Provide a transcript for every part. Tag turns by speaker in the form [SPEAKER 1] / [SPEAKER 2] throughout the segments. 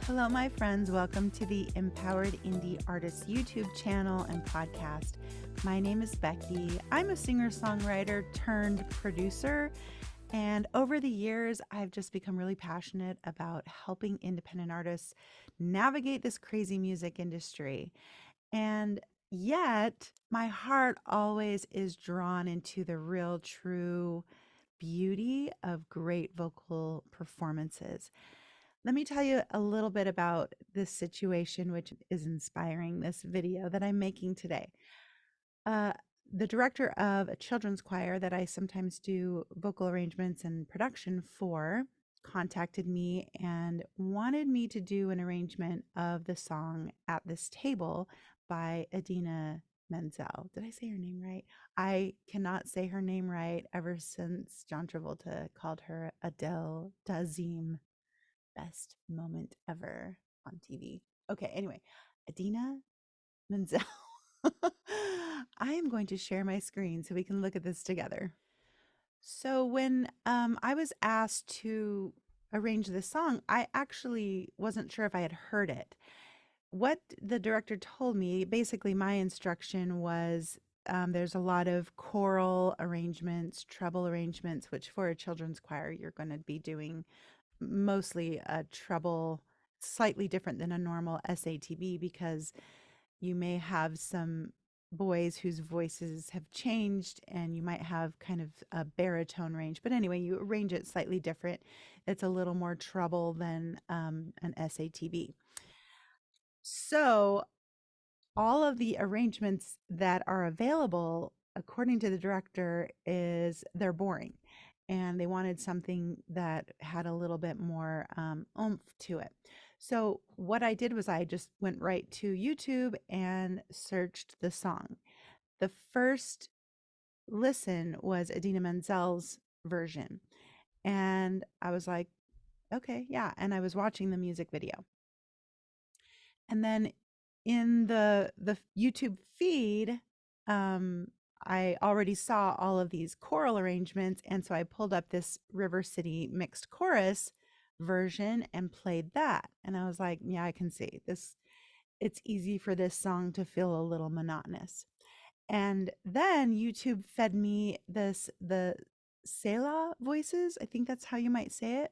[SPEAKER 1] Hello, my friends. Welcome to the Empowered Indie Artists YouTube channel and podcast. My name is Becky. I'm a singer-songwriter turned producer. And over the years, I've just become really passionate about helping independent artists navigate this crazy music industry. And yet, my heart always is drawn into the real, true beauty of great vocal performances. Let me tell you a little bit about this situation, which is inspiring this video that I'm making today. Uh, the director of a children's choir that I sometimes do vocal arrangements and production for contacted me and wanted me to do an arrangement of the song At This Table by Idina Menzel. Did I say her name right? I cannot say her name right ever since John Travolta called her Adele Dazeem. Best moment ever on TV. Okay, anyway, Idina Menzel. I am going to share my screen so we can look at this together. So when I was asked to arrange this song, I actually wasn't sure if I had heard it. What the director told me, basically my instruction was there's a lot of choral arrangements, treble arrangements, which for a children's choir, you're going to be doing mostly a treble, slightly different than a normal SATB because you may have some boys whose voices have changed and you might have kind of a baritone range. But anyway, you arrange it slightly different. It's a little more treble than an SATB. So all of the arrangements that are available, according to the director, is they're boring. And they wanted something that had a little bit more oomph to it. So what I did was I just went right to YouTube and searched the song. The first listen was Idina Menzel's version. And I was like, okay, yeah. And I was watching the music video. And then in the YouTube feed, I already saw all of these choral arrangements, and so I pulled up this River City mixed chorus version and played that. And I was like, yeah, I can see this. It's easy for this song to feel a little monotonous. And then YouTube fed me the Selah voices. I think that's how you might say it.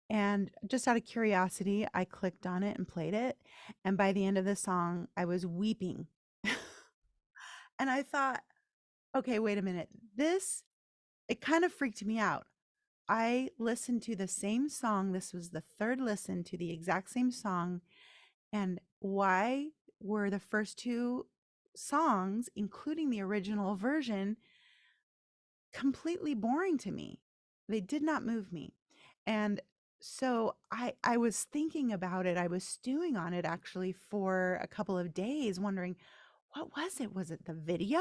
[SPEAKER 1] And just out of curiosity, I clicked on it and played it. And by the end of the song, I was weeping. And I thought, okay, wait a minute. It kind of freaked me out. I listened to the same song. This was the third listen to the exact same song. And why were the first two songs, including the original version, completely boring to me? They did not move me. And so I was thinking about it. I was stewing on it actually for a couple of days, wondering, what was it? Was it the video?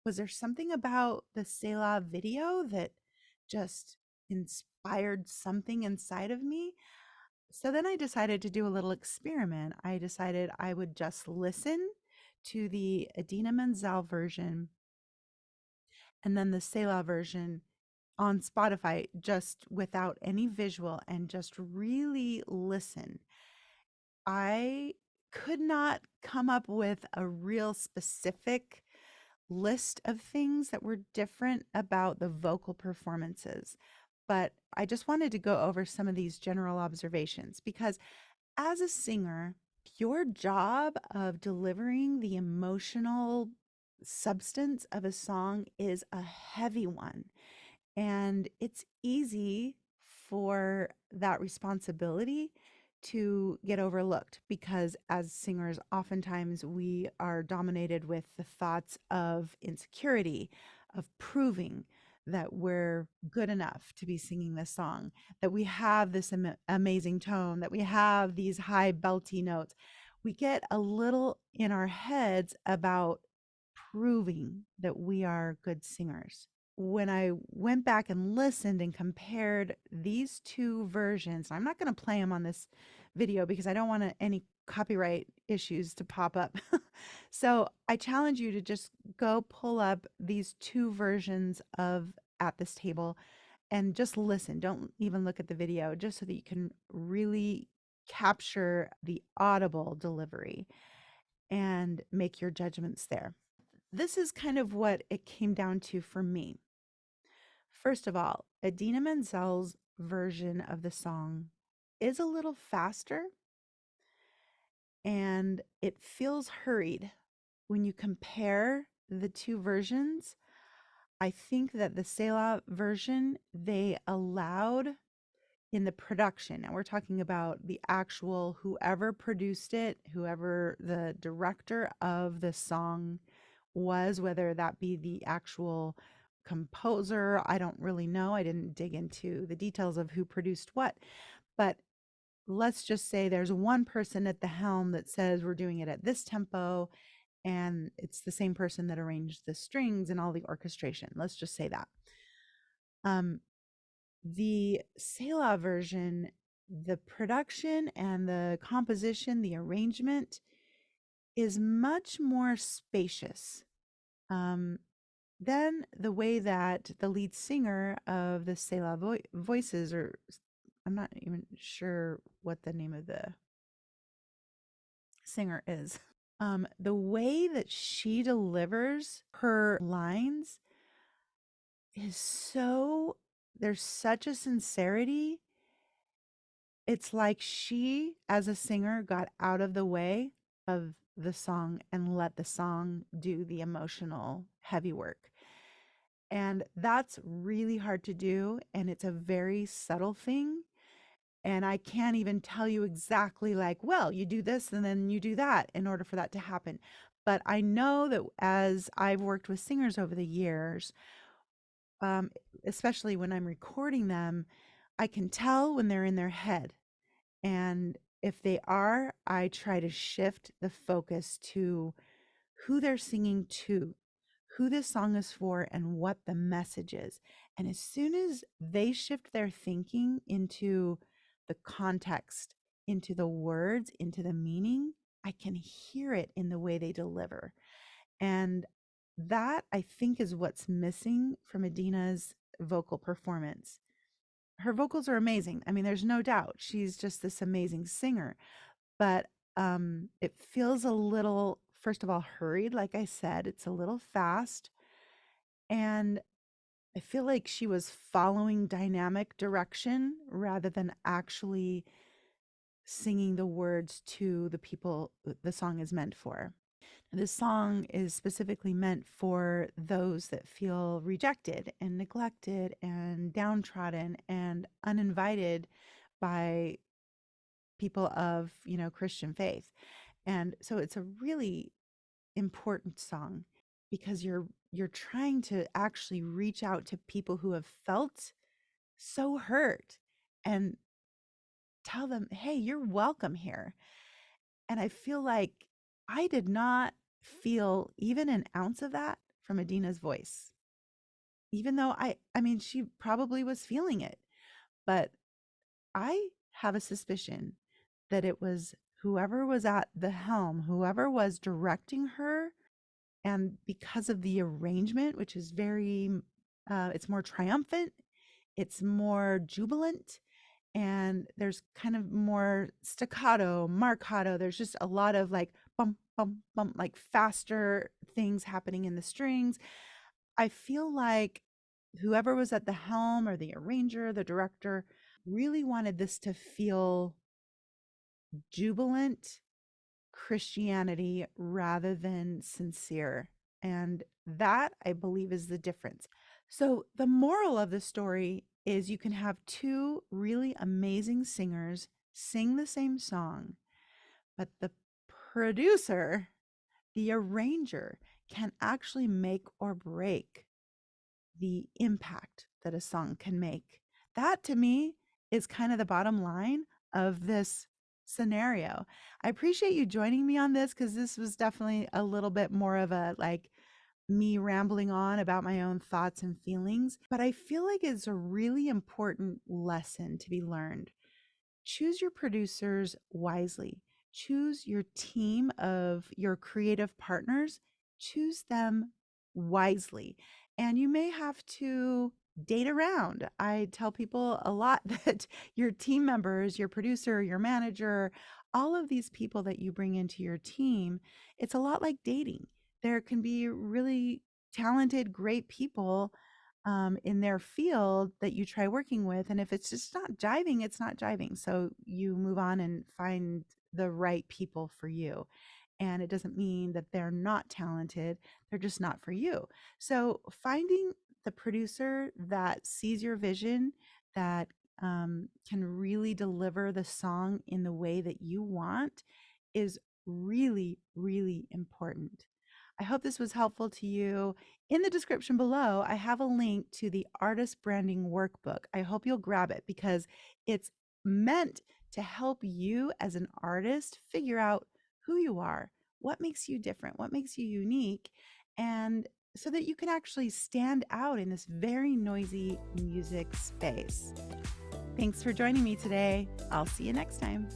[SPEAKER 1] Was there something about the Selah video that just inspired something inside of me? So then I decided to do a little experiment. I decided I would just listen to the Idina Menzel version and then the Selah version on Spotify, just without any visual, and just really listen. I could not come up with a real specific list of things that were different about the vocal performances, but I just wanted to go over some of these general observations because as a singer, your job of delivering the emotional substance of a song is a heavy one. And it's easy for that responsibility to get overlooked because as singers, oftentimes we are dominated with the thoughts of insecurity, of proving that we're good enough to be singing this song, that we have this amazing tone, that we have these high belty notes. We get a little in our heads about proving that we are good singers. When I went back and listened and compared these two versions, I'm not going to play them on this video because I don't want any copyright issues to pop up. So I challenge you to just go pull up these two versions of At This Table and just listen. Don't even look at the video, just so that you can really capture the audible delivery and make your judgments there. This is kind of what it came down to for me. First of all, Idina Menzel's version of the song is a little faster and it feels hurried. When you compare the two versions, I think that the Selah version, they allowed in the production, and we're talking about the actual whoever produced it, whoever the director of the song was, whether that be the actual composer. I don't really know. I didn't dig into the details of who produced what, but let's just say there's one person at the helm that says we're doing it at this tempo, and it's the same person that arranged the strings and all the orchestration. Let's just say that. Um, the Selah version, the production and the composition, the arrangement is much more spacious. Then the way that the lead singer of the Selah voices, or I'm not even sure what the name of the singer is. The way that she delivers her lines is so, there's such a sincerity. It's like she, as a singer, got out of the way of the song and let the song do the emotional heavy work. And that's really hard to do. And it's a very subtle thing. And I can't even tell you exactly, like, well, you do this and then you do that in order for that to happen. But I know that as I've worked with singers over the years, um, especially when I'm recording them, I can tell when they're in their head. And if they are, I try to shift the focus to who they're singing to, who this song is for, and what the message is. And as soon as they shift their thinking into the context, into the words, into the meaning, I can hear it in the way they deliver. And that, I think, is what's missing from Idina's vocal performance. Her vocals are amazing. I mean, there's no doubt. She's just this amazing singer. But it feels a little, first of all, hurried. Like I said, it's a little fast. And I feel like she was following dynamic direction rather than actually singing the words to the people the song is meant for. This song is specifically meant for those that feel rejected and neglected and downtrodden and uninvited by people of, Christian faith. And so it's a really important song because you're trying to actually reach out to people who have felt so hurt and tell them, "Hey, you're welcome here." And I feel like I did not feel even an ounce of that from Adina's voice. Even though I mean she probably was feeling it, but I have a suspicion that it was whoever was at the helm, whoever was directing her, and because of the arrangement, which is very it's more triumphant, it's more jubilant, and there's kind of more staccato, marcato. There's just a lot of like bump, bump, bump, like faster things happening in the strings. I feel like whoever was at the helm or the arranger, the director, really wanted this to feel jubilant Christianity rather than sincere. And that, I believe, is the difference. So, the moral of the story is you can have two really amazing singers sing the same song, but the producer, the arranger, can actually make or break the impact that a song can make. That to me is kind of the bottom line of this scenario. I appreciate you joining me on this because this was definitely a little bit more of a like me rambling on about my own thoughts and feelings, but I feel like it's a really important lesson to be learned. Choose your producers wisely. Choose your team of your creative partners. Choose them wisely. And you may have to date around. I tell people a lot that your team members, your producer, your manager, all of these people that you bring into your team, it's a lot like dating. There can be really talented, great people in their field that you try working with. And if it's just not jiving, it's not jiving. So you move on and find the right people for you. And it doesn't mean that they're not talented, they're just not for you. So finding the producer that sees your vision, that can really deliver the song in the way that you want is really, really important. I hope this was helpful to you. In the description below, I have a link to the Artist Branding Workbook. I hope you'll grab it because it's meant to help you as an artist figure out who you are, what makes you different, what makes you unique, and so that you can actually stand out in this very noisy music space. Thanks for joining me today. I'll see you next time.